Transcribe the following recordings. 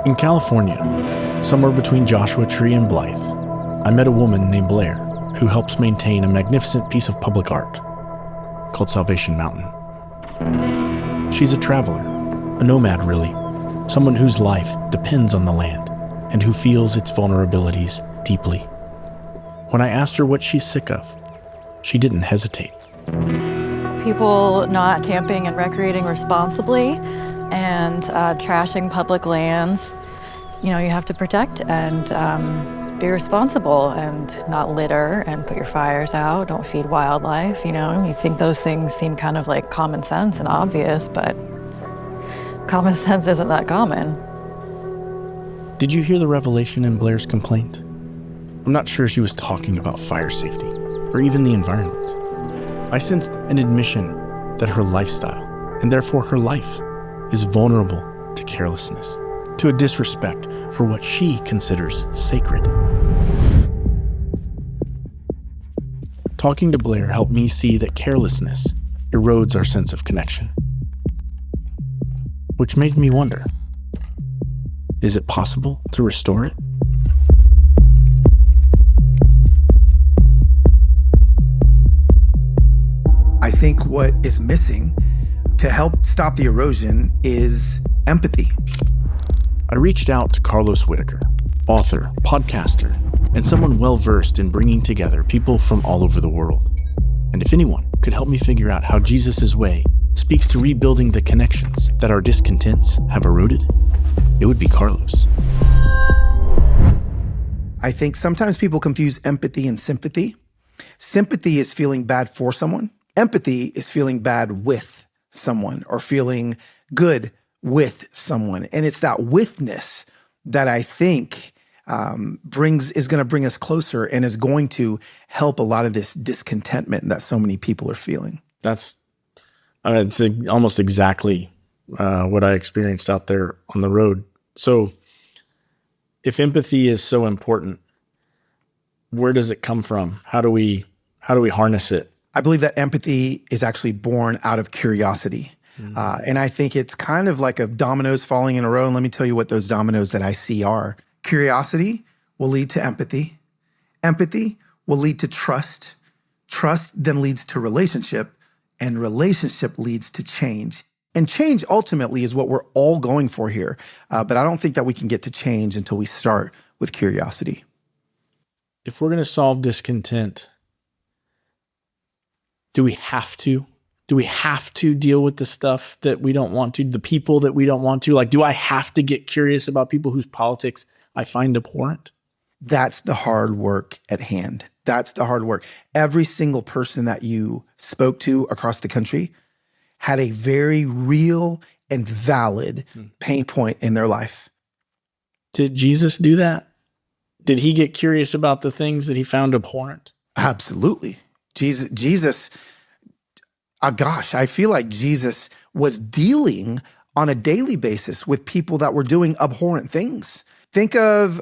In California, somewhere between Joshua Tree and Blythe, I met a woman named Blair who helps maintain a magnificent piece of public art called Salvation Mountain. She's a traveler, a nomad really, someone whose life depends on the land and who feels its vulnerabilities deeply. When I asked her what she's sick of, she didn't hesitate. People not camping and recreating responsibly and trashing public lands. You have to protect and be responsible and not litter and put your fires out, don't feed wildlife, You think those things seem kind of like common sense and obvious, but common sense isn't that common. Did you hear the revelation in Blair's complaint? I'm not sure she was talking about fire safety or even the environment. I sensed an admission that her lifestyle, and therefore her life, is vulnerable to carelessness, to a disrespect for what she considers sacred. Talking to Blair helped me see that carelessness erodes our sense of connection. Which made me wonder, is it possible to restore it? I think what is missing to help stop the erosion is empathy. I reached out to Carlos Whitaker, author, podcaster, and someone well-versed in bringing together people from all over the world. And if anyone could help me figure out how Jesus' way speaks to rebuilding the connections that our discontents have eroded, it would be Carlos. I think sometimes people confuse empathy and sympathy. Sympathy is feeling bad for someone. Empathy is feeling bad with someone or feeling good with someone. And it's that withness that I think is going to bring us closer and is going to help a lot of this discontentment that so many people are feeling. It's almost exactly what I experienced out there on the road. So if empathy is so important, where does it come from? How do we harness it? I believe that empathy is actually born out of curiosity. And I think it's kind of like a dominoes falling in a row. And let me tell you what those dominoes that I see are. Curiosity will lead to empathy. Empathy will lead to trust. Trust then leads to relationship. And relationship leads to change. And change ultimately is what we're all going for here. But I don't think that we can get to change until we start with curiosity. If we're going to solve discontent, do we have to? Do we have to deal with the stuff that we don't want to, the people that we don't want to? Like, do I have to get curious about people whose politics I find abhorrent? That's the hard work at hand. That's the hard work. Every single person that you spoke to across the country had a very real and valid pain point in their life. Did Jesus do that? Did he get curious about the things that he found abhorrent? Absolutely. Jesus, I feel like Jesus was dealing on a daily basis with people that were doing abhorrent things. Think of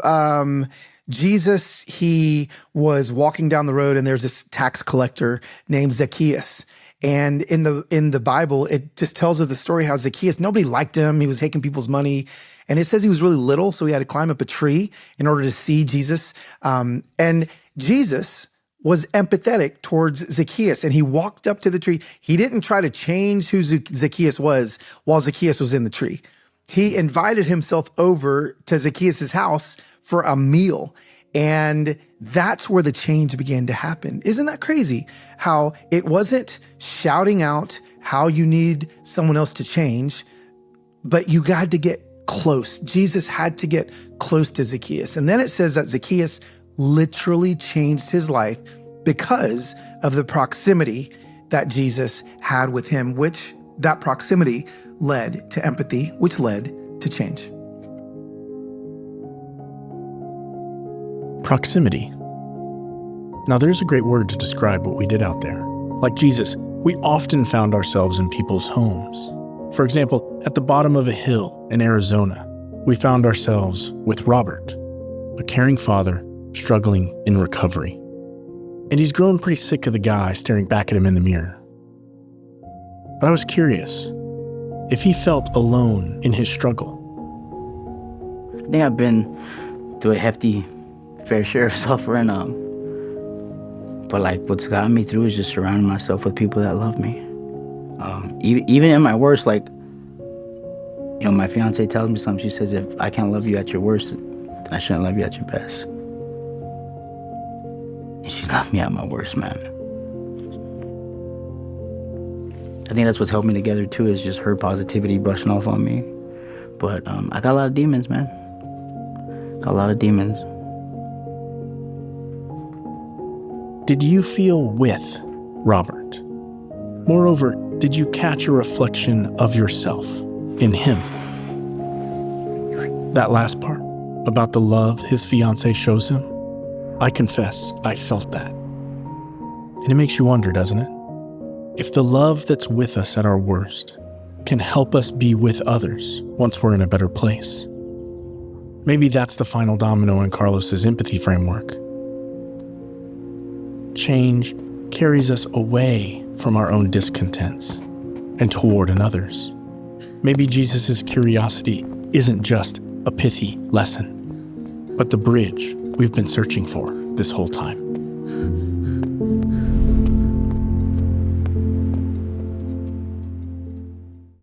Jesus. He was walking down the road and there's this tax collector named Zacchaeus. And in the Bible, it just tells of the story how Zacchaeus, nobody liked him. He was taking people's money. And it says he was really little, so he had to climb up a tree in order to see Jesus. And Jesus was empathetic towards Zacchaeus, and he walked up to the tree. He didn't try to change who Zacchaeus was while Zacchaeus was in the tree. He invited himself over to Zacchaeus' house for a meal. And that's where the change began to happen. Isn't that crazy? How it wasn't shouting out how you need someone else to change, but you got to get close. Jesus had to get close to Zacchaeus. And then it says that Zacchaeus literally changed his life because of the proximity that Jesus had with him, which that proximity led to empathy, which led to change. Proximity. Now, there's a great word to describe what we did out there. Like Jesus, we often found ourselves in people's homes. For example, at the bottom of a hill in Arizona, we found ourselves with Robert, a caring father struggling in recovery. And he's grown pretty sick of the guy staring back at him in the mirror. But I was curious if he felt alone in his struggle. I think I've been through a hefty fair share of suffering. But like what's gotten me through is just surrounding myself with people that love me. Even in my worst, like, you know, my fiance tells me something. She says, if I can't love you at your worst, then I shouldn't love you at your best. And she's loved me at my worst, man. I think that's what's helped me together too, is just her positivity brushing off on me. But I got a lot of demons, man. Got a lot of demons. Did you feel with Robert? Moreover, did you catch a reflection of yourself in him? That last part, about the love his fiancée shows him, I confess I felt that. And it makes you wonder, doesn't it? If the love that's with us at our worst can help us be with others once we're in a better place. Maybe that's the final domino in Carlos's empathy framework. Change carries us away from our own discontents and toward another's. Maybe Jesus' curiosity isn't just a pithy lesson, but the bridge we've been searching for this whole time.